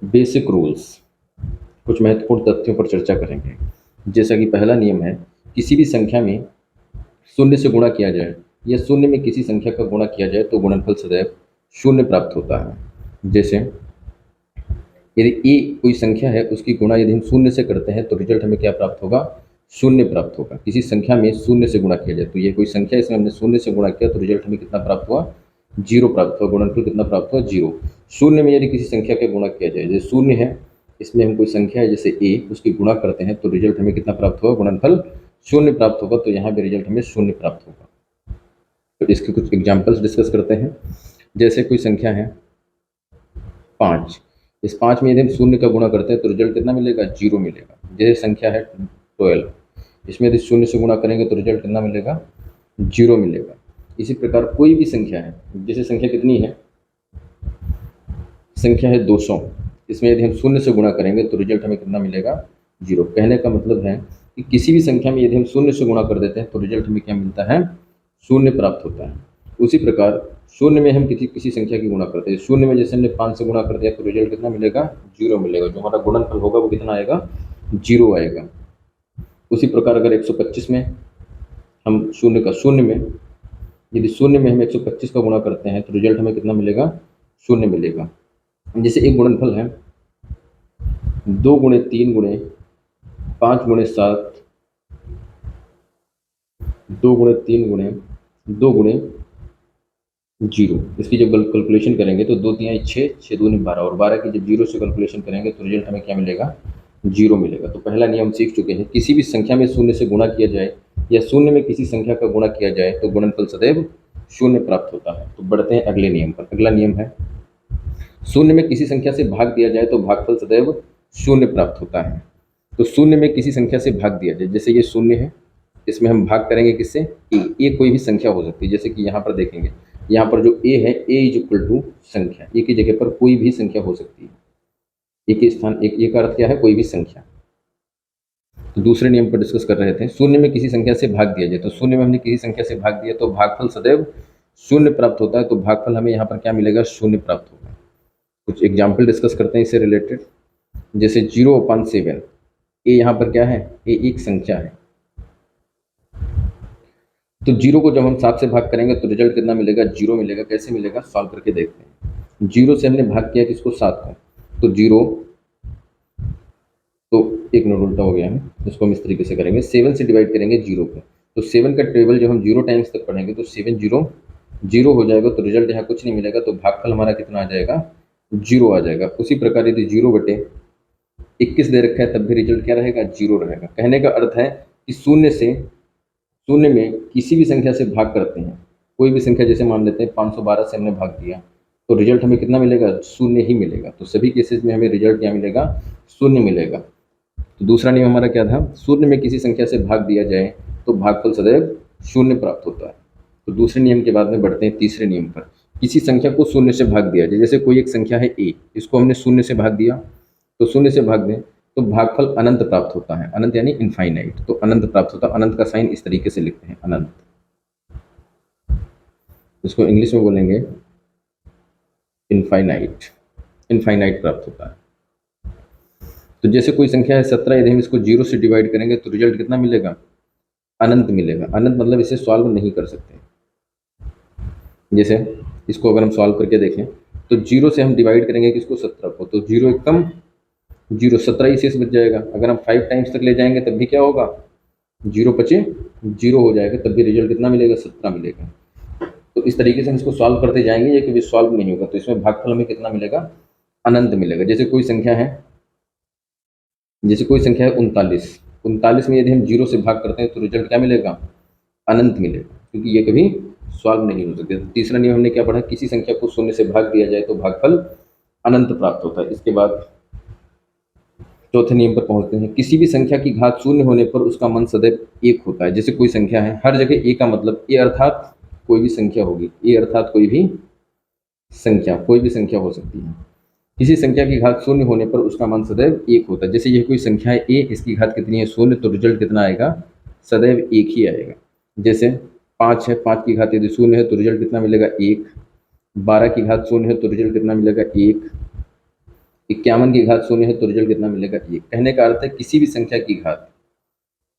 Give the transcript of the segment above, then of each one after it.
Basic rules, कुछ महत्वपूर्ण तथ्यों पर चर्चा करेंगे। जैसा कि पहला नियम है, किसी भी संख्या में शून्य से गुणा किया जाए या शून्य में किसी संख्या का गुणा किया जाए तो गुणनफल सदैव शून्य प्राप्त होता है। जैसे यदि ए कोई संख्या है, उसकी गुणा यदि हम शून्य से करते हैं तो रिजल्ट हमें क्या प्राप्त होगा? शून्य प्राप्त होगा। किसी संख्या में शून्य से गुणा किया जाए तो ये कोई संख्या, इसमें हमने शून्य से गुणा किया तो रिजल्ट हमें कितना प्राप्त हुआ? जीरो प्राप्त हुआ। गुणनफल कितना प्राप्त हुआ? जीरो। शून्य में यदि किसी संख्या का गुणा किया जाए, जैसे शून्य है, इसमें हम कोई संख्या है जैसे ए, उसकी गुणा करते हैं तो रिजल्ट हमें कितना प्राप्त होगा? गुणनफल शून्य प्राप्त होगा। तो यहाँ पे रिजल्ट हमें शून्य प्राप्त होगा। तो इसके कुछ एग्जाम्पल्स डिस्कस करते हैं। जैसे कोई संख्या है 5, इस 5 में यदि हम शून्य का गुणा करते हैं तो रिजल्ट कितना मिलेगा? जीरो मिलेगा। जैसे संख्या है 12, इसमें यदि शून्य से गुणा करेंगे तो रिजल्ट कितना मिलेगा? जीरो मिलेगा। इसी प्रकार कोई भी संख्या है, जैसे संख्या कितनी है? संख्या है 200, इसमें यदि हम शून्य से गुणा करेंगे तो रिजल्ट हमें कितना मिलेगा? जीरो। कहने का मतलब है कि किसी भी संख्या में यदि हम शून्य से गुणा कर देते हैं तो रिजल्ट हमें क्या मिलता है? शून्य प्राप्त होता है। उसी प्रकार शून्य में हम किसी किसी संख्या की गुणा करते हैं, शून्य में जैसे हमने 5 से गुणा कर दिया तो रिजल्ट कितना मिलेगा? जीरो मिलेगा। जो हमारा गुणनफल होगा वो कितना आएगा? जीरो आएगा। उसी प्रकार अगर 125 में हम शून्य में यदि शून्य में हम 125 का गुणा करते हैं तो रिजल्ट हमें कितना मिलेगा? शून्य मिलेगा। जैसे एक गुणनफल है 2 गुणे 3 गुणे 5 गुणे 7, 2 गुणे 3 गुणे 2 गुणे जीरो। इसकी जब कैलकुलेशन करेंगे तो 2 तिहाई 6, 6 दूनी 12, और 12 की जब जीरो से कैलकुलेशन करेंगे तो रिजल्ट हमें क्या मिलेगा? जीरो मिलेगा। तो पहला नियम सीख चुके हैं, किसी भी संख्या में शून्य से गुणा किया जाए या शून्य में किसी संख्या का गुणा किया जाए तो गुणनफल सदैव शून्य प्राप्त होता है। तो बढ़ते हैं अगले नियम पर। अगला नियम है, शून्य में किसी संख्या से भाग दिया जाए तो भागफल सदैव शून्य प्राप्त होता है। तो शून्य में किसी संख्या से भाग दिया जाए, जैसे ये शून्य है, इसमें हम भाग करेंगे किससे? ए कोई भी संख्या हो सकती है। जैसे कि यहाँ पर देखेंगे, यहाँ पर जो ए है, ए इज इक्वल टू संख्या, ए की जगह पर कोई भी संख्या हो सकती है। ए के स्थान एक, ए का अर्थ क्या है? कोई भी संख्या। तो दूसरे नियम पर डिस्कस कर रहे थे, शून्य में किसी संख्या से भाग दिया जाए, तो शून्य में हमने किसी संख्या से भाग दिया तो भागफल सदैव शून्य प्राप्त होता है। तो भागफल हमें यहाँ पर क्या मिलेगा? शून्य प्राप्त होगा। कुछ एग्जाम्पल डिस्कस करते हैं इससे रिलेटेड। जैसे 0/7, ए यहाँ पर क्या है? ए एक संख्या है। तो जीरो को जब हम 7 से भाग करेंगे तो रिजल्ट कितना मिलेगा? जीरो मिलेगा। कैसे मिलेगा? सॉल्व करके देखते हैं। जीरो से हमने भाग किया किसको? 7 को, तो जीरो, तो एक नोट उल्टा हो गया है, इसको हम इस तरीके से करेंगे, 7 से डिवाइड करेंगे जीरो को, तो 7 का टेबल जब हम जीरो टाइम्स तक पढ़ेंगे तो 7 जीरो जीरो हो जाएगा। तो रिजल्ट यहाँ कुछ नहीं मिलेगा। तो भागफल हमारा कितना आ जाएगा? जीरो आ जाएगा। उसी प्रकार यदि 0/21 दे रखा है तब भी रिजल्ट क्या रहेगा? जीरो रहेगा। कहने का अर्थ है कि शून्य में किसी भी संख्या से भाग करते हैं, कोई भी संख्या, जैसे मान लेते हैं 512 से हमने भाग दिया तो रिजल्ट हमें कितना मिलेगा? शून्य ही मिलेगा। तो सभी केसेस में हमें रिजल्ट क्या मिलेगा? शून्य मिलेगा। तो दूसरा नियम हमारा क्या था? शून्य में किसी संख्या से भाग दिया जाए तो भागफल सदैव शून्य प्राप्त होता है। तो दूसरे नियम के बाद में बढ़ते हैं तीसरे नियम पर। किसी संख्या को शून्य से भाग दिया जाए, जैसे कोई एक संख्या है ए, इसको हमने शून्य से भाग दिया, तो शून्य से भाग दें तो भागफल अनंत प्राप्त होता है। अनंत यानी इनफाइनाइट। तो अनंत प्राप्त होता है। अनंत का साइन इस तरीके से लिखते हैं, अनंत। इसको इंग्लिश में बोलेंगे इनफाइनाइट। इनफाइनाइट प्राप्त होता है। तो जैसे कोई संख्या है 17, यदि हम इसको जीरो से डिवाइड करेंगे तो रिजल्ट कितना मिलेगा? अनंत मिलेगा। अनंत मतलब इसे सॉल्व नहीं कर सकते। जैसे इसको अगर हम सॉल्व करके देखें तो जीरो से हम डिवाइड करेंगे किसको? 17 को, तो जीरो एक कम जीरो, 17 ही शेष बच जाएगा। अगर हम 5 टाइम्स तक ले जाएंगे तब भी क्या होगा? जीरो पचे जीरो हो जाएगा, तब भी रिजल्ट कितना मिलेगा? 17 मिलेगा। तो इस तरीके से हम इसको सॉल्व करते जाएंगे, ये कभी सॉल्व नहीं होगा। तो इसमें भागफल हमें कितना मिलेगा? अनंत मिलेगा। जैसे कोई संख्या है 39 में यदि हम जीरो से भाग करते हैं तो रिजल्ट क्या मिलेगा? अनंत मिलेगा, क्योंकि ये कभी सॉल्व नहीं हो सकते। तीसरा नियम हमने क्या पढ़ा? किसी संख्या को शून्य से भाग दिया जाए तो भागफल अनंत प्राप्त होता है। इसके बाद चौथे नियम पर पहुंचते हैं। किसी भी संख्या की घात शून्य होने पर उसका मान सदैव एक होता है। जैसे कोई संख्या है, हर जगह ए का मतलब ए अर्थात कोई भी संख्या होगी। ए अर्थात कोई भी संख्या हो सकती है। किसी संख्या की घात शून्य होने पर उसका मान सदैव एक होता है। जैसे ये कोई संख्या है ए, इसकी घात कितनी है? शून्य, तो रिजल्ट कितना आएगा? सदैव एक ही आएगा। जैसे 5 है, 5 की घात यदि शून्य है तो रिजल्ट कितना मिलेगा? 1। 12 की घात शून्य है तो रिजल्ट कितना मिलेगा? 1। 51 की घात शून्य है तो रिजल्ट कितना मिलेगा 1। कहने का अर्थ है किसी भी संख्या की घात,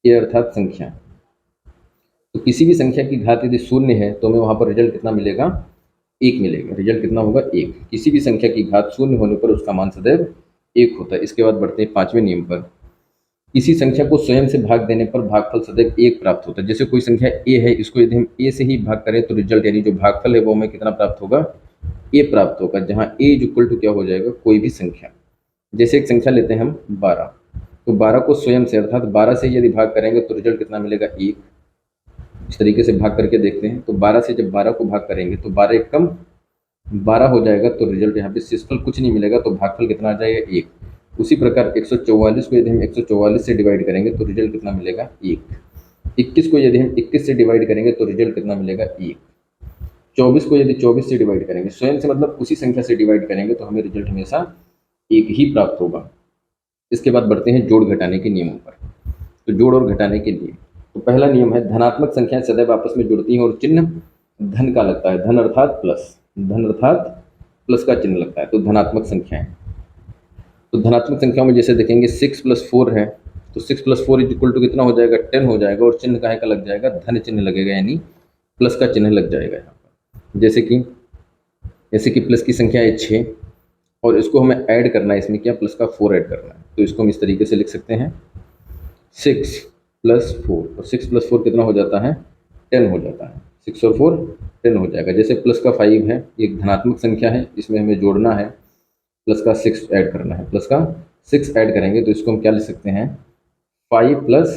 ये अर्थात संख्या, तो किसी भी संख्या की घात यदि शून्य है तो हमें वहाँ पर रिजल्ट कितना मिलेगा 1 मिलेगा। रिजल्ट कितना होगा 1। किसी भी संख्या की घात शून्य होने पर उसका मान सदैव 1 होता है। इसके बाद बढ़ते हैं 5वें नियम पर। किसी संख्या को स्वयं से भाग देने पर भागफल सदैव 1 प्राप्त होता है। जैसे कोई संख्या a है, इसको यदि हम a से ही भाग करें तो रिजल्ट यानी जो भागफल है वो हमें कितना प्राप्त होगा, a प्राप्त होगा, जहाँ a इज इक्वल टू क्या हो जाएगा, कोई भी संख्या। जैसे एक संख्या लेते हैं हम 12, तो 12 को स्वयं से अर्थात 12 से यदि भाग करेंगे तो रिजल्ट कितना मिलेगा 1। इस तरीके से भाग करके देखते हैं, तो 12 से जब 12 को भाग करेंगे तो 12 एक कम 12 हो जाएगा, तो रिजल्ट यहाँ पे शेषफल कुछ नहीं मिलेगा, तो भागफल कितना आ जाएगा 1। उसी प्रकार 144 को यदि हम 144 से डिवाइड करेंगे तो रिजल्ट कितना मिलेगा 1। 21 को यदि हम 21 से डिवाइड करेंगे तो रिजल्ट कितना मिलेगा 1। 24 को यदि 24 से डिवाइड करेंगे, स्वयं से मतलब उसी संख्या से डिवाइड करेंगे तो हमें रिजल्ट हमेशा 1 ही प्राप्त होगा। इसके बाद बढ़ते हैं जोड़ घटाने के नियमों पर। तो जोड़ और घटाने के नियम, तो पहला नियम है धनात्मक संख्याएं सदैव आपस में जुड़ती हैं और चिन्ह धन का लगता है। धन अर्थात प्लस, धन अर्थात प्लस का चिन्ह लगता है, तो धनात्मक संख्याएं। तो धनात्मक संख्याओं में जैसे देखेंगे 6 + 4 है, तो 6 + 4 इज इक्वल टू कितना हो जाएगा, 10 हो जाएगा, और चिन्ह काहे का लग जाएगा, धन चिन्ह लगेगा, यानी प्लस का चिन्ह लग जाएगा यहाँ पर। जैसे कि प्लस की संख्या है 6 और इसको हमें ऐड करना है, इसमें क्या प्लस का 4 ऐड करना है, तो इसको हम इस तरीके से लिख सकते हैं 6 + 4, और 6 + 4 कितना हो जाता है, 10 हो जाता है। 6 और 4 10 हो जाएगा। जैसे प्लस का 5 है, एक धनात्मक संख्या है, इसमें हमें जोड़ना है, प्लस का 6 ऐड करना है, प्लस का 6 ऐड करेंगे तो इसको हम क्या लिख सकते हैं, 5 +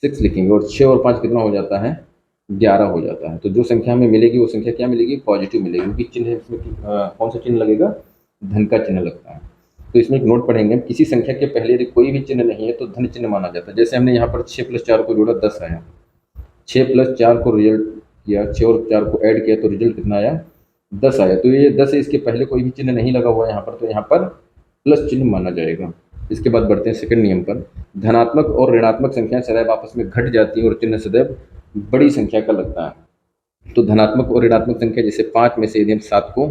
6 लिखेंगे, और 6 और 5 कितना हो जाता है, 11 हो जाता है। तो जो संख्या हमें मिलेगी वो संख्या क्या मिलेगी, पॉजिटिव मिलेगी, क्योंकि चिन्ह इसमें कौन सा चिन्ह लगेगा, धन का चिन्ह लगता है। तो इसमें एक नोट पढ़ेंगे, किसी संख्या के पहले यदि कोई भी चिन्ह नहीं है तो धन चिन्ह माना जाता है। जैसे हमने यहाँ पर 6 + 4 को जोड़ा 10 आया, 6 + 4 को रिजल्ट किया, 6 और 4 को ऐड किया तो रिजल्ट कितना आया, 10 आया। तो ये 10 है, इसके पहले कोई भी चिन्ह नहीं लगा हुआ है यहाँ पर, तो यहाँ पर प्लस चिन्ह माना जाएगा। इसके बाद बढ़ते हैं सेकंड नियम पर। धनात्मक और ऋणात्मक संख्याएं सदैव आपस में घट जाती हैं और चिन्ह सदैव बड़ी संख्या का लगता है। तो धनात्मक और ऋणात्मक संख्या, जैसे 5 में से यदि हम 7 को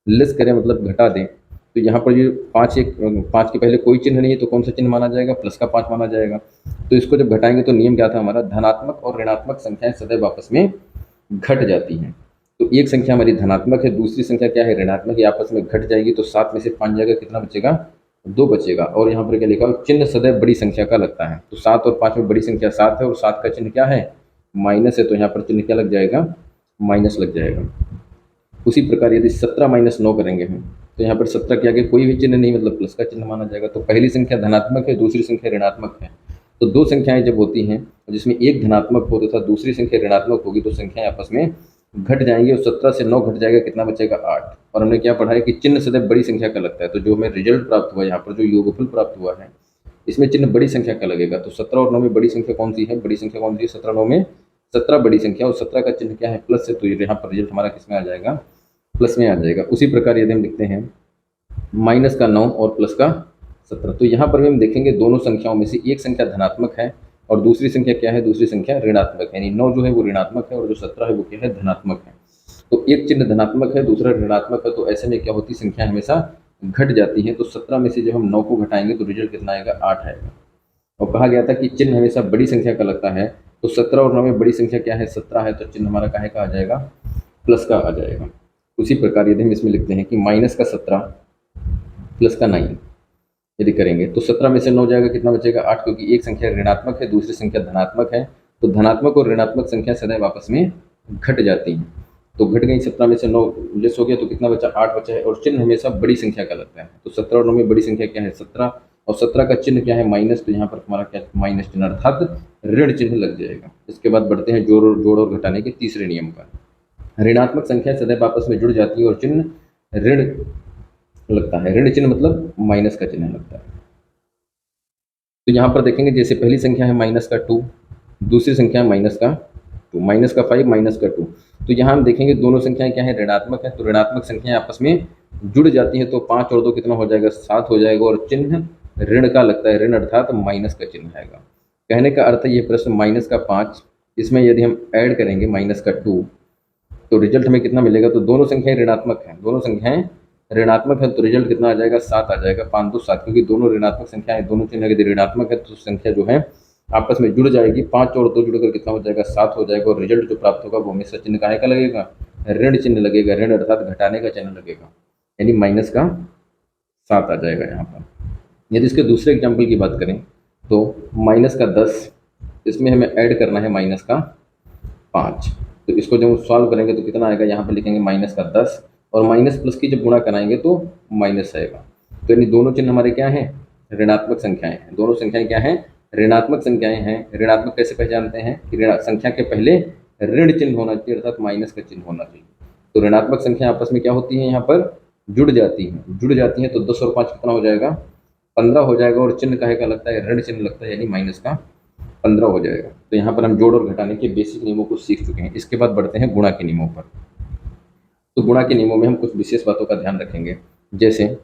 लेस करें, मतलब घटा दें, तो यहाँ पर ये 5 के पहले कोई चिन्ह नहीं है तो कौन सा चिन्ह माना जाएगा, प्लस का 5 माना जाएगा। तो इसको जब घटाएंगे तो नियम क्या था हमारा, धनात्मक और ऋणात्मक संख्याएं सदैव आपस में घट जाती हैं। तो एक संख्या हमारी धनात्मक है, दूसरी संख्या क्या है, ऋणात्मक, ये आपस में घट जाएगी, तो 7 में से 5 जाएगा, कितना बचेगा, 2 बचेगा। और यहाँ पर क्या लिखा, चिन्ह सदैव बड़ी संख्या का लगता है। तो 7 और 5 में बड़ी संख्या 7 है और 7 का चिन्ह क्या है, माइनस है, तो यहाँ पर चिन्ह क्या लग जाएगा, माइनस लग जाएगा। उसी प्रकार यदि 17 - 9 करेंगे हम, तो यहाँ पर 17 के आगे कोई भी चिन्ह नहीं, मतलब प्लस का चिन्ह माना जाएगा। तो पहली संख्या धनात्मक है, दूसरी संख्या ऋणात्मक है। तो दो संख्याएं जब होती हैं जिसमें एक धनात्मक हो तथा दूसरी संख्या ऋणात्मक होगी तो संख्याएं आपस में घट जाएंगी, और 17 से 9 घट जाएगा, कितना बचेगा, 8। और हमने क्या पढ़ा है कि चिन्ह सदैव बड़ी संख्या का लगता है। तो जो हमें रिजल्ट प्राप्त हुआ, यहाँ पर जो योगफल प्राप्त हुआ है, इसमें चिन्ह बड़ी संख्या का लगेगा। तो 17 और 9 में बड़ी संख्या कौन सी है, बड़ी संख्या कौन सी है, 17 9 में 17 बड़ी संख्या, और 17 का चिन्ह क्या है, प्लस है, तो यहाँ पर रिजल्ट हमारा किस में आ जाएगा, प्लस में आ जाएगा। उसी प्रकार यदि हम लिखते हैं माइनस का 9 और प्लस का 17, तो यहाँ पर भी हम देखेंगे दोनों संख्याओं में से एक संख्या धनात्मक है और दूसरी संख्या क्या है, दूसरी संख्या ऋणात्मक है, यानी 9 जो है वो ऋणात्मक है और जो 17 है वो क्या है, धनात्मक है। तो एक चिन्ह धनात्मक है, दूसरा ऋणात्मक है, तो ऐसे में क्या होती, संख्या हमेशा घट जाती है। तो 17 में से जब हम 9 को घटाएंगे तो रिजल्ट कितना आएगा, 8 आएगा। और कहा गया था कि चिन्ह हमेशा बड़ी संख्या का लगता है, तो 17 और 9 में बड़ी संख्या क्या है, 17 है, तो चिन्ह हमारा काहे का आ जाएगा, प्लस का आ जाएगा। उसी प्रकार यदि हम इसमें लिखते हैं कि माइनस का 17 प्लस का 9 यदि करेंगे तो 17 में से 9 जाएगा, कितना बचेगा, 8, क्योंकि एक संख्या ऋणात्मक है, दूसरी संख्या धनात्मक है। तो धनात्मक और ऋणात्मक संख्या सदैव आपस में घट जाती हैं। तो घट गई, 17 में से 9 लेस हो गया, तो कितना बचा, 8 बचा है, और चिन्ह हमेशा बड़ी संख्या का लगता है। तो 17 और 9 में बड़ी संख्या क्या है, 17, और 17 का चिन्ह क्या है, माइनस, तो यहाँ पर हमारा क्या, माइनस चिन्ह अर्थात ऋण चिन्ह लग जाएगा। इसके बाद बढ़ते हैं जोड़ और घटाने के तीसरे नियम पर। ऋणात्मक संख्या सदैव आपस में जुड़ जाती है और चिन्ह ऋण लगता है। ऋण चिन्ह मतलब माइनस का चिन्ह लगता है। तो यहाँ पर देखेंगे जैसे पहली संख्या है माइनस का 2, दूसरी संख्या है माइनस का 2, माइनस का 5 माइनस का 2। तो यहाँ हम देखेंगे दोनों संख्याएं क्या है, ऋणात्मक है, तो ऋणात्मक संख्याएं आपस में जुड़ जाती हैं, तो 5 और 2 कितना हो जाएगा, 7 हो जाएगा, और चिन्ह ऋण का लगता है, ऋण अर्थात माइनस का चिन्ह आएगा। कहने का अर्थ है ये प्रश्न माइनस का 5, इसमें यदि हम ऐड करेंगे माइनस का 2 तो रिजल्ट हमें कितना मिलेगा, तो दोनों संख्याएं ऋणात्मक हैं, दोनों संख्याएं ऋणात्मक है तो रिजल्ट कितना आ जाएगा, 7 आ जाएगा, 5 2 7, क्योंकि दोनों ऋणात्मक संख्या है, दोनों चिन्ह यदि ऋणात्मक है तो संख्या जो है आपस में जुड़ जाएगी, 5 और 2 जुड़कर कितना हो जाएगा, 7 हो जाएगा, और रिजल्ट जो प्राप्त होगा वो हमेशा चिन्ह काहे का लगेगा, ऋण चिन्ह लगेगा, ऋण अर्थात घटाने का चिन्ह लगेगा, यानी माइनस का 7 आ जाएगा यहाँ पर। यदि इसके दूसरे एग्जाम्पल की बात करें तो माइनस का 10, इसमें हमें ऐड करना है माइनस का 5, तो इसको जब सॉल्व करेंगे तो कितना आएगा, यहाँ पर लिखेंगे माइनस का 10, और माइनस प्लस की जब गुणा कराएंगे तो माइनस आएगा। तो यानी दोनों चिन्ह हमारे क्या हैं, ऋणात्मक संख्याएं हैं, दोनों संख्याएं क्या हैं, ऋणात्मक संख्याएं हैं। ऋणात्मक कैसे पहचानते हैं कि ऋण संख्या के पहले ऋण चिन्ह होना चाहिए, अर्थात माइनस का चिन्ह होना चाहिए। तो ऋणात्मक संख्या आपस में क्या होती है, यहाँ पर जुड़ जाती हैं, तो 10 और 5 कितना हो जाएगा, 15 हो जाएगा, और चिन्ह काहे का लगता है, ऋण चिन्ह लगता है, यानी माइनस का 15 हो जाएगा। तो यहाँ पर हम जोड़ और घटाने के बेसिक नियमों को सीख चुके हैं। इसके बाद बढ़ते हैं गुणा के नियमों पर। तो गुणा के नियमों में हम कुछ विशेष बातों का ध्यान रखेंगे, जैसे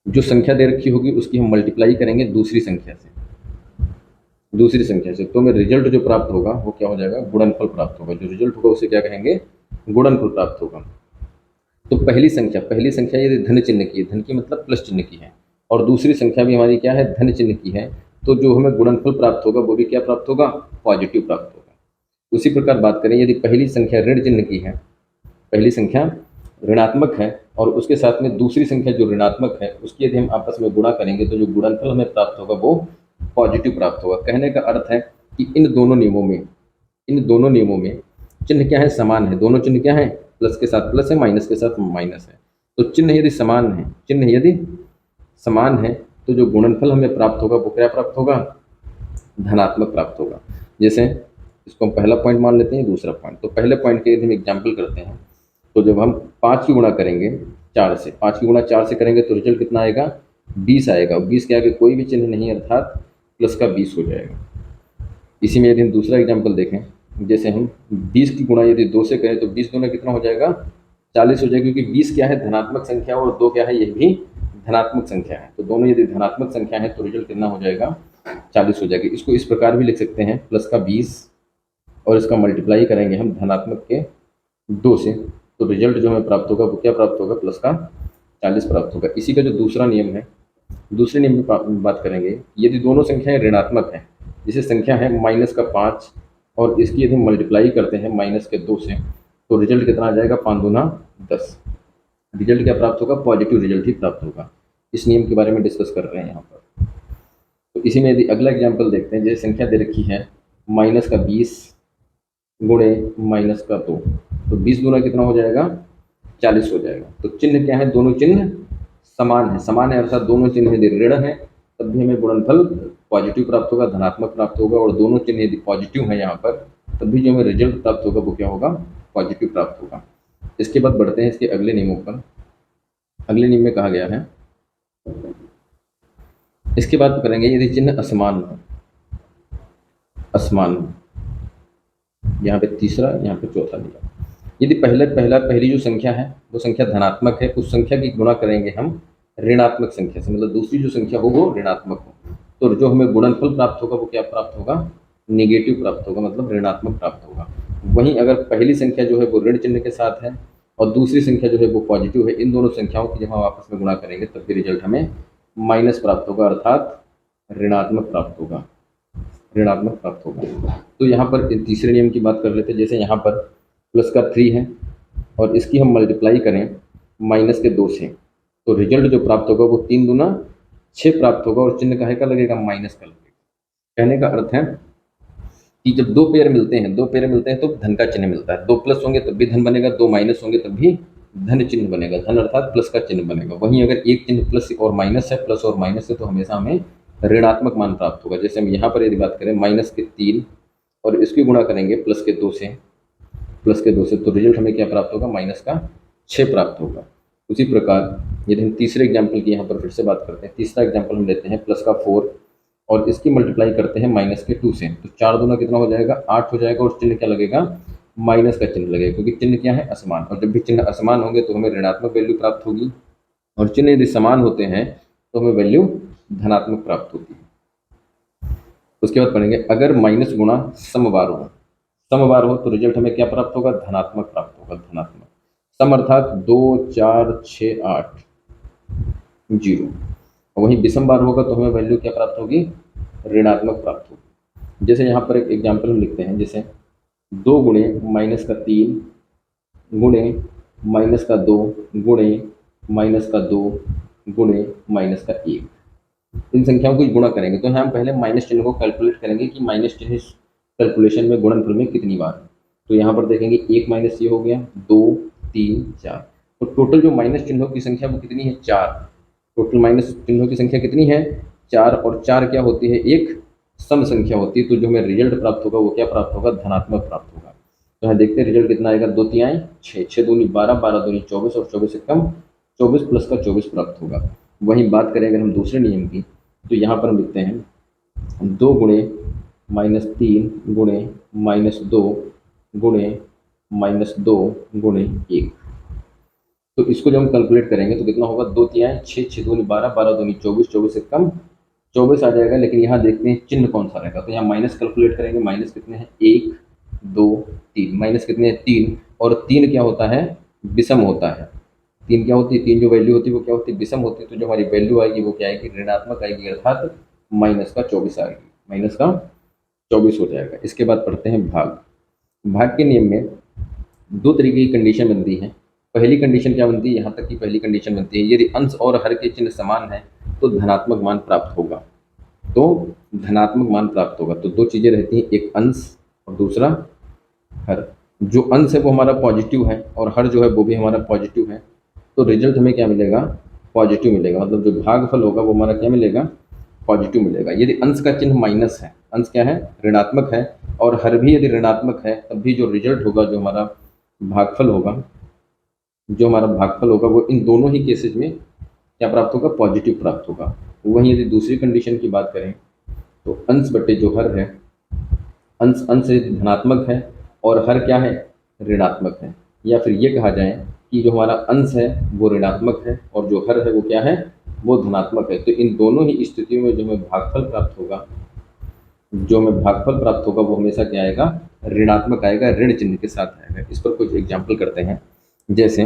जो संख्या दे रखी होगी उसकी हम मल्टीप्लाई करेंगे दूसरी संख्या से, तो हमें रिजल्ट जो प्राप्त होगा वो क्या हो जाएगा, गुणनफल प्राप्त होगा। जो रिजल्ट होगा उसे क्या कहेंगे, गुणनफल प्राप्त होगा। तो पहली संख्या यदि धन चिन्ह की है, धन की मतलब प्लस चिन्ह की है, और दूसरी संख्या भी हमारी क्या है, धन चिन्ह की है, तो जो हमें गुणनफल प्राप्त होगा वो भी क्या प्राप्त होगा, पॉजिटिव प्राप्त होगा। उसी प्रकार बात करें यदि पहली संख्या ऋण चिन्ह की है, पहली संख्या ऋणात्मक है और उसके साथ में दूसरी संख्या जो ऋणात्मक है उसकी यदि हम आपस में गुणा करेंगे तो जो गुणनफल हमें प्राप्त होगा वो पॉजिटिव प्राप्त होगा। कहने का अर्थ है कि इन दोनों नियमों में चिन्ह क्या है, समान है। दोनों चिन्ह क्या है, प्लस के साथ प्लस है, माइनस के साथ माइनस है। तो चिन्ह यदि समान है तो जो गुणनफल हमें प्राप्त होगा वो क्या प्राप्त होगा, धनात्मक प्राप्त होगा। जैसे इसको हम पहला पॉइंट मान लेते हैं, दूसरा पॉइंट। तो पहले पॉइंट के यदि हम एग्जाम्पल करते हैं तो जब हम 5 की गुणा करेंगे 4 से करेंगे तो रिजल्ट कितना आएगा, 20 आएगा। 20 के आगे कोई भी चिन्ह नहीं, अर्थात प्लस का 20 हो जाएगा। इसी में यदि हम दूसरा एग्जाम्पल देखें, जैसे हम 20 की गुणा यदि 2 से करें तो 20 दूना कितना हो जाएगा, 40 हो जाएगा, क्योंकि 20 क्या है, धनात्मक संख्या, और 2 क्या है, यह भी धनात्मक संख्या है। तो दोनों यदि धनात्मक संख्या है तो रिजल्ट कितना हो जाएगा, 40 हो जाएगा। इसको इस प्रकार भी लिख सकते हैं, प्लस का 20 और इसका मल्टीप्लाई करेंगे हम धनात्मक के 2 से, तो रिजल्ट जो हमें प्राप्त होगा वो क्या प्राप्त होगा, प्लस का 40 प्राप्त होगा। इसी का जो दूसरा नियम है, दूसरे नियम में बात करेंगे, यदि दोनों संख्याएं ऋणात्मक हैं, जैसे संख्या है माइनस का 5 और इसकी यदि हम मल्टीप्लाई करते हैं माइनस के 2 से, तो रिजल्ट कितना आ जाएगा, 5 दूना 10। रिजल्ट क्या प्राप्त होगा, पॉजिटिव रिजल्ट ही प्राप्त होगा। इस नियम के बारे में डिस्कस कर रहे हैं यहाँ पर। तो इसी में यदि अगला एग्जाम्पल देखते हैं, जैसे संख्या दे रखी है माइनस का 20 गुणे माइनस का 2, तो 20 दूना कितना हो जाएगा, 40 हो जाएगा। तो चिन्ह क्या है, दोनों चिन्ह समान है, अर्थात दोनों चिन्ह यदि ऋण है तब भी हमें गुणनफल पॉजिटिव प्राप्त होगा, धनात्मक प्राप्त होगा, और दोनों चिन्ह यदि पॉजिटिव है यहाँ पर तब भी जो हमें रिजल्ट प्राप्त होगा वो क्या होगा, पॉजिटिव प्राप्त होगा। इसके बाद बढ़ते हैं इसके अगले नियमों पर। अगले नियम में कहा गया है, इसके बाद करेंगे यदि चिन्ह असमान हो, यहाँ पे तीसरा, यहाँ पे चौथा दिया। यदि पहली जो संख्या है वो संख्या धनात्मक है, उस संख्या की गुणा करेंगे हम ऋणात्मक संख्या से, मतलब दूसरी जो संख्या हो वो ऋणात्मक हो, तो जो हमें गुणनफल प्राप्त होगा वो क्या प्राप्त होगा, नेगेटिव प्राप्त होगा, मतलब ऋणात्मक प्राप्त होगा। वहीं अगर पहली संख्या जो है वो ऋण चिन्ह के साथ है और दूसरी संख्या जो है वो पॉजिटिव है, इन दोनों संख्याओं की जब हम आपस में गुणा करेंगे तब भी रिजल्ट हमें माइनस प्राप्त होगा, अर्थात ऋणात्मक प्राप्त होगा। तो यहाँ पर तीसरे नियम की बात कर लेते हैं। जैसे यहाँ पर प्लस का 3 है और इसकी हम मल्टीप्लाई करें माइनस के 2 से, तो रिजल्ट जो प्राप्त होगा वो 3 दूना 6 प्राप्त होगा, और चिन्ह काहे का लगेगा, माइनस का लगेगा। कहने का अर्थ है कि जब दो पेयर मिलते हैं तो धन का चिन्ह मिलता है। 2 प्लस होंगे तब भी धन बनेगा, 2 माइनस होंगे तब भी धन चिन्ह बनेगा, धन अर्थात प्लस का चिन्ह बनेगा। वहीं अगर एक चिन्ह प्लस और माइनस है तो हमेशा हमें ऋणात्मक मान प्राप्त होगा। जैसे हम यहाँ पर यदि बात करें माइनस के 3 और इसकी गुणा करेंगे प्लस के 2 से, तो रिजल्ट हमें क्या प्राप्त होगा, माइनस का 6 प्राप्त होगा। उसी प्रकार यदि हम तीसरे एग्जाम्पल की यहाँ पर फिर से बात करते हैं, तीसरा एग्जाम्पल हम लेते हैं प्लस का 4 और इसकी मल्टीप्लाई करते हैं माइनस के 2 से, तो 4 दूना कितना हो जाएगा, 8 हो जाएगा, और चिन्ह क्या लगेगा, माइनस का चिन्ह लगेगा, क्योंकि चिन्ह क्या है, असमान। और जब भी चिन्ह असमान होंगे तो हमें ऋणात्मक वैल्यू प्राप्त होगी, और चिन्ह यदि समान होते हैं तो हमें वैल्यू धनात्मक प्राप्त होती है। उसके बाद पढ़ेंगे अगर माइनस गुणा समबार हो तो रिजल्ट हमें क्या प्राप्त होगा, धनात्मक प्राप्त होगा, धनात्मक। सम अर्थात 2 4 6 8 0। और वहीं विषम बार होगा तो हमें वैल्यू क्या प्राप्त होगी, ऋणात्मक प्राप्त होगी। जैसे यहाँ पर एक एग्जाम्पल हम लिखते हैं, जैसे 2 गुणे -3 गुणे -2 गुणे -2 गुणे -1, इन संख्याओं को गुणा करेंगे तो हम पहले माइनस चिन्ह को कैलकुलेट करेंगे कि माइनस चिन्ह इस कैलकुलेशन में गुणनफल में कितनी बार है। तो यहाँ पर देखेंगे 1 माइनस ये हो गया, 2 3 4, तो टोटल जो माइनस चिन्हों की संख्या वो कितनी है, 4। टोटल माइनस चिन्हों की संख्या कितनी है, 4, और 4 क्या होती है, एक सम संख्या होती है। तो जो हमें रिजल्ट प्राप्त होगा वो क्या प्राप्त होगा, धनात्मक प्राप्त होगा। तो यहाँ देखते हैं रिजल्ट कितना आएगा, 2 तिहाई 6, 6 दूनी 12, 12 दूनी 24 और 24 से कम 24 प्लस का 24 प्राप्त होगा। वहीं बात करें अगर हम दूसरे नियम की, तो यहाँ पर हम लिखते हैं 2 गुणे -3 गुणे -2 गुणे -2 गुणे 1। तो इसको जब हम कैलकुलेट करेंगे तो कितना होगा, 2 तिहाई 6, 6 दूनी 12, 12 दूनी 24, 24 से कम 24 आ जाएगा। लेकिन यहाँ देखते हैं चिन्ह कौन सा रहेगा, तो यहाँ माइनस कैलकुलेट करेंगे। माइनस कितने हैं, 1 2 3, माइनस कितने हैं, 3, और 3 क्या होता है, विषम होता है। 3 क्या होती है, 3 जो वैल्यू होती है वो क्या होती है, विषम होती है। तो जो हमारी वैल्यू आएगी वो क्या आएगी, ऋणात्मक आएगी, अर्थात -24 आएगी, -24 हो जाएगा। इसके बाद पढ़ते हैं भाग। भाग के नियम में दो तरीके की कंडीशन बनती है। पहली कंडीशन क्या बनती है, यहाँ तक की पहली कंडीशन बनती है, यदि अंश और हर के चिन्ह समान है तो धनात्मक मान प्राप्त होगा। तो धनात्मक मान प्राप्त होगा तो दो चीज़ें रहती हैं, एक अंश और दूसरा हर। जो अंश है वो हमारा पॉजिटिव है और हर जो है वो भी हमारा पॉजिटिव है, तो रिजल्ट हमें क्या मिलेगा, पॉजिटिव मिलेगा। मतलब जो भागफल होगा वो हमारा क्या मिलेगा, पॉजिटिव मिलेगा। यदि अंश का चिन्ह माइनस है, अंश क्या है, ऋणात्मक है, और हर भी यदि ऋणात्मक है, तब भी जो रिजल्ट होगा, जो हमारा भागफल होगा, वो इन दोनों ही केसेज में क्या प्राप्त होगा, पॉजिटिव प्राप्त होगा। वहीं यदि दूसरी कंडीशन की बात करें तो अंश बटे जो हर है, अंश अंश धनात्मक है और हर क्या है, ऋणात्मक है। या फिर ये कहा जाए कि जो हमारा अंश है वो ऋणात्मक है और जो हर है वो क्या है, वो धनात्मक है। तो इन दोनों ही स्थितियों में जो हमें भागफल प्राप्त होगा, वो हमेशा क्या आएगा, ऋणात्मक आएगा, ऋण चिन्ह के साथ आएगा। इस पर कुछ एग्जाम्पल करते हैं। जैसे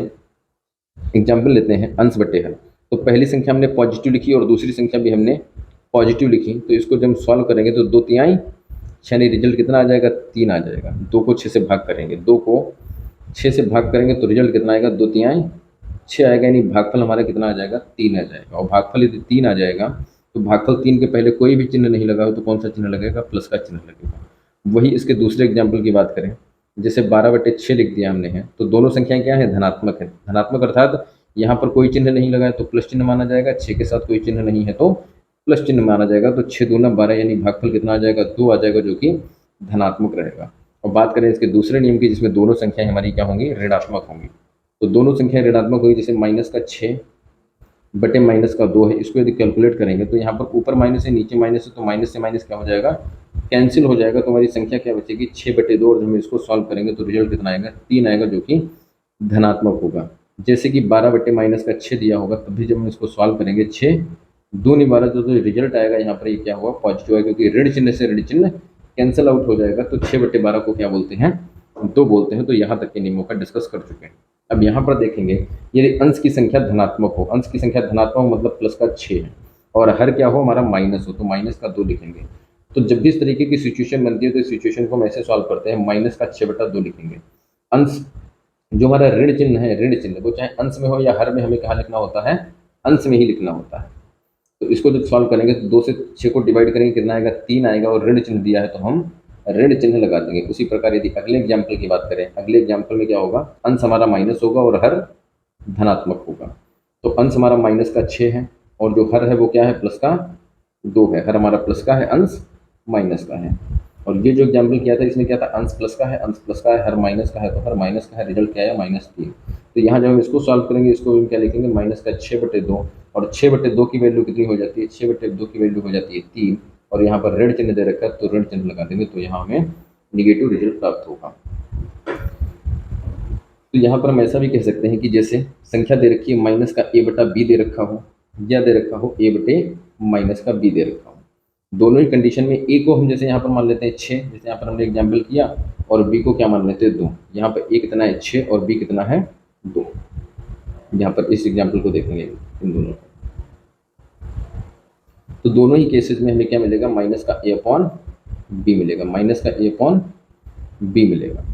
एग्जाम्पल लेते हैं अंश बटे हर। तो पहली संख्या हमने पॉजिटिव लिखी और दूसरी संख्या भी हमने पॉजिटिव लिखी। तो इसको जब हम सॉल्व करेंगे तो 2 तिहाई 6, नहीं रिजल्ट कितना आ जाएगा, 3 आ जाएगा। 2 को 6 से भाग करेंगे, 2 को 6 से भाग करेंगे तो रिजल्ट कितना आएगा, 2 तिहाई 6 आएगा, यानी भागफल हमारा कितना आ जाएगा, 3 आ जाएगा। और भागफल यदि 3 आ जाएगा तो भागफल 3 के पहले कोई भी चिन्ह नहीं लगा हो तो कौन सा चिन्ह लगेगा, प्लस का चिन्ह लगेगा। वही इसके दूसरे एग्जाम्पल की बात करें, जैसे 12/6 लिख दिया हमने है, तो दोनों संख्याएं क्या है, धनात्मक है। धनात्मक अर्थात यहाँ पर कोई चिन्ह नहीं लगा है तो प्लस चिन्ह माना जाएगा, 6 के साथ कोई चिन्ह नहीं है तो प्लस चिन्ह माना जाएगा। तो 6 दूना 12, यानी भागफल कितना आ जाएगा, 2 आ जाएगा, जो कि धनात्मक रहेगा। और बात करें इसके दूसरे नियम की, जिसमें दोनों संख्याएं हमारी क्या होंगी, ऋणात्मक होंगी। तो दोनों संख्याएं ऋणात्मक होगी, जैसे -6 बटे -2 है, इसको यदि कैलकुलेट करेंगे तो यहाँ पर ऊपर माइनस है, नीचे माइनस है, तो माइनस से माइनस क्या हो जाएगा, कैंसिल हो जाएगा। तो हमारी संख्या क्या बचेगी, 6/2। और जब हम इसको सॉल्व करेंगे तो रिजल्ट कितना आएगा, 3 आएगा, जो कि धनात्मक होगा। जैसे कि 12/-6 दिया होगा, तब भी जब हम इसको सॉल्व करेंगे, 6 दूनी 12, तो रिजल्ट आएगा यहाँ पर ये क्या हुआ, पॉजिटिव है, क्योंकि ऋण चिन्ह से ऋण चिन्ह कैंसिल आउट हो जाएगा। तो 6/12 को क्या बोलते हैं, 2 बोलते हैं। तो यहाँ तक के नियमों का डिस्कस कर चुके हैं। अब यहाँ पर देखेंगे, यदि अंश की संख्या धनात्मक हो, अंश की संख्या धनात्मक मतलब प्लस का 6 है, और हर क्या हो, हमारा माइनस हो, तो माइनस का 2 लिखेंगे। तो जब भी इस तरीके की सिचुएशन बनती है तो इस सिचुएशन को हम ऐसे सॉल्व करते हैं, माइनस का 6/2 लिखेंगे। अंश जो हमारा ऋण चिन्ह है, ऋण चिन्ह वो चाहे अंश में हो या हर में, हमें कहाँ लिखना होता है, अंश में ही लिखना होता है। तो इसको जब सॉल्व करेंगे तो 2 से 6 को डिवाइड करेंगे, कितना आएगा, 3 आएगा, और ऋण चिन्ह दिया है तो हम ऋण चिन्ह लगा देंगे। उसी प्रकार यदि अगले एग्जाम्पल की बात करें, अगले एग्जाम्पल में क्या होगा, अंश हमारा माइनस होगा और हर धनात्मक होगा। तो अंश हमारा -6 है और जो हर है वो क्या है, प्लस का 2 है। हर हमारा प्लस का है, अंश माइनस का है। और ये जो एग्जाम्पल किया था इसमें क्या था, अंश प्लस का है, अंश प्लस का है, हर माइनस का है, तो हर माइनस का है, रिजल्ट क्या है, -3। तो यहाँ जब हम इसको सॉल्व करेंगे, इसको हम क्या लिखेंगे, -6/2। और 6/2 की वैल्यू कितनी हो जाती है, 6/2 की वैल्यू हो जाती है 3। और यहाँ पर ऋण चिन्ह दे रखा है तो ऋण चिन्ह लगा देंगे, तो यहाँ हमें निगेटिव रिजल्ट प्राप्त होगा। तो यहाँ पर हम ऐसा भी कह सकते हैं कि जैसे संख्या दे रखी है माइनस का a/b दे रखा हो, या दे रखा हो a/-b दे रखा हो। दोनों ही कंडीशन में a को हम जैसे यहाँ पर मान लेते हैं 6, जैसे यहाँ पर हमने एग्जाम्पल किया, और b को क्या मान लेते हैं 2। यहाँ पर a कितना है, 6, और b कितना है, 2। यहाँ पर इस एग्जाम्पल को देखेंगे इन दोनों, तो दोनों ही केसेस में हमें क्या मिलेगा, माइनस का ए अपॉन बी मिलेगा, माइनस का ए अपॉन बी मिलेगा।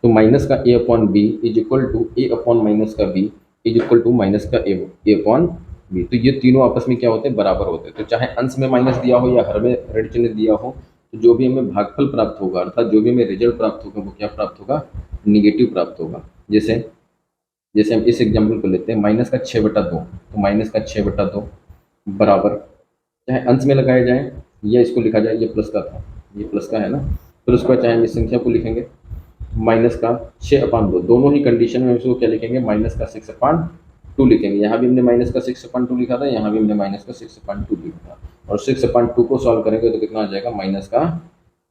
तो माइनस का a upon b is equal to a upon minus का b is equal to minus का ए अपॉन बी। तो ये तीनों आपस में क्या होते हैं, बराबर होते हैं। तो चाहे अंश में माइनस दिया हो या हर में ऋण चिन्ह दिया हो, तो जो भी हमें भागफल प्राप्त होगा, अर्थात जो भी हमें रिजल्ट प्राप्त होगा, वो क्या प्राप्त होगा, निगेटिव प्राप्त होगा। जैसे जैसे हम इस एग्जाम्पल को लेते हैं, माइनस का 6/2, तो माइनस का 6/2 बराबर, चाहे अंश में लगाया जाए या इसको लिखा जाए, ये प्लस का था, ये प्लस का है ना, फिर उसके बाद चाहे हम इस संख्या को लिखेंगे माइनस का 6/2, दोनों ही कंडीशन में इसको क्या लिखेंगे, माइनस का 6/2 लिखेंगे। यहाँ भी हमने माइनस का 6/2 लिखा था, यहाँ भी हमने माइनस का 6/2 लिखा था, और 6/2 को सॉल्व करेंगे तो कितना आ जाएगा, माइनस का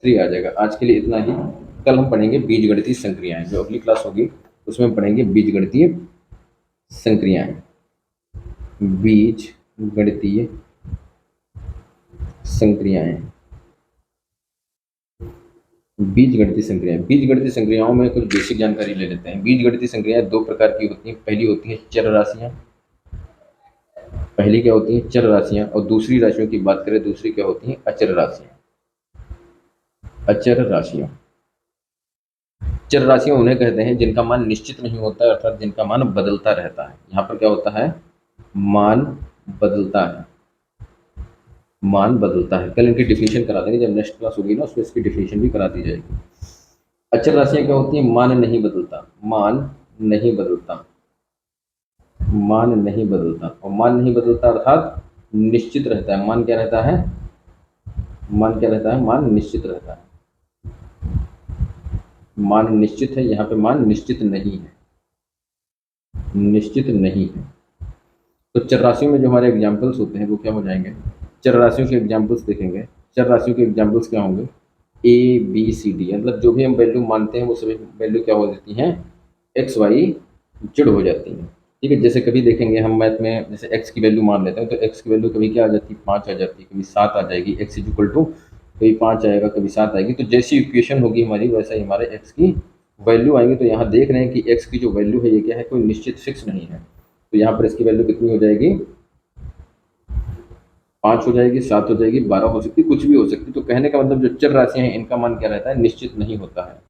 3 आ जाएगा। आज के लिए इतना ही। कल हम पढ़ेंगे बीजगणितीय संक्रियाएं, जो अगली क्लास होगी उसमें हम पढ़ेंगे बीजगणितीय संक्रियाएं, बीज गणितीय संक्रियाएं, बीज गणितीय संक्रियाएं। बीज गणितीय संक्रियाओं में कुछ बेसिक जानकारी ले लेते हैं। बीज गणितीय संक्रियाएं दो प्रकार की होती हैं। पहली होती है चर राशियां, पहली क्या होती है, चर राशियां, और दूसरी राशियों की बात करें, दूसरी क्या होती है, अचर राशियां। अचर राशियां, चर राशियां उन्हें कहते हैं जिनका मान निश्चित नहीं होता है, अर्थात जिनका मान बदलता रहता है। यहाँ पर क्या होता है, मान बदलता है, मान बदलता है। कल इनकी डिफिनेशन करा देंगे, जब नेक्स्ट क्लास होगी ना उसमें इसकी डिफिनेशन भी करा दी जाएगी। अचर राशियां क्या होती हैं, मान नहीं बदलता, मान नहीं बदलता, मान नहीं बदलता। और मान नहीं बदलता अर्थात निश्चित रहता है। मान क्या रहता है, मान क्या रहता है, मान निश्चित रहता है। मान निश्चित है, यहाँ पे मान निश्चित नहीं है, निश्चित नहीं है। तो चर राशियों में जो हमारे एग्जाम्पल्स होते हैं वो क्या हो जाएंगे, चर राशियों के एग्जाम्पल्स देखेंगे। चर राशियों के एग्जाम्पल्स क्या होंगे, ए बी सी डी, मतलब जो भी हम वैल्यू मानते हैं वो सभी वैल्यू क्या हो जाती हैं, एक्स वाई जेड हो जाती हैं। ठीक है, जैसे कभी देखेंगे हम मैथ में, जैसे एक्स की वैल्यू मान लेते हैं, तो एक्स की वैल्यू कभी क्या आ जाती है, 5 आ जाती है, कभी 7 आ जाएगी। एक्स इज इक्वल टू कभी 5 आएगा, कभी 7 आएगी। तो जैसी इक्वेशन होगी हमारी, वैसा ही हमारे एक्स की वैल्यू आएंगी। तो यहाँ देख रहे हैं कि एक्स की जो वैल्यू है ये क्या है, कोई निश्चित फिक्स नहीं है। तो यहाँ पर इसकी वैल्यू कितनी हो जाएगी, 5 हो जाएगी, 7 हो जाएगी, 12 हो सकती, कुछ भी हो सकती। तो कहने का मतलब जो चर राशियां हैं इनका मान क्या रहता है, निश्चित नहीं होता है।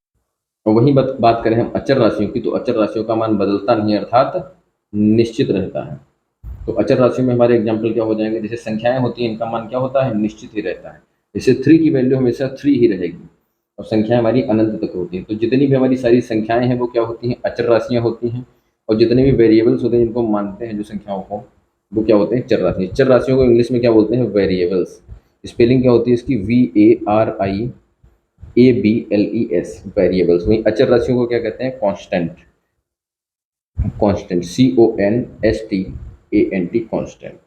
और वही बात करें हम अचर राशियों की, तो अचर राशियों का मान बदलता नहीं है, अर्थात निश्चित रहता है। तो अचर राशियों में हमारे एग्जाम्पल क्या हो जाएंगे, जैसे संख्याएं होती हैं इनका मान क्या होता है, निश्चित ही रहता है। जैसे 3 की वैल्यू हमेशा 3 ही रहेगी, और संख्याएं हमारी अनंत तक होती हैं। तो जितनी भी हमारी सारी संख्याएं हैं वो क्या होती हैं, अचर राशियां होती हैं। और जितने भी वेरिएबल्स होते हैं जिनको हम मानते हैं, जो संख्याओं को, वो क्या होते हैं, चर राशियां। चर राशियों को इंग्लिश में क्या बोलते हैं, वेरिएबल्स। स्पेलिंग क्या होती है इसकी, VARIABLES, वेरिएबल्स। वहीं अचर राशियों को क्या कहते हैं, कांस्टेंट, कांस्टेंट, CONSTANT, कांस्टेंट।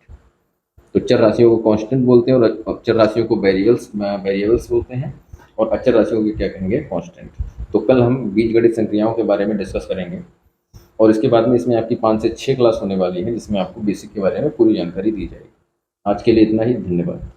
तो चर राशियों को कांस्टेंट बोलते हैं, और अचर राशियों को वेरिएबल्स बोलते हैं, और अचर राशियों को क्या कहेंगे, कांस्टेंट। तो कल हम बीजगणित संक्रियाओं के बारे में डिस्कस करेंगे, और इसके बाद में इसमें आपकी 5 से 6 क्लास होने वाली है, जिसमें आपको बेसिक के बारे में पूरी जानकारी दी जाएगी। आज के लिए इतना ही, धन्यवाद।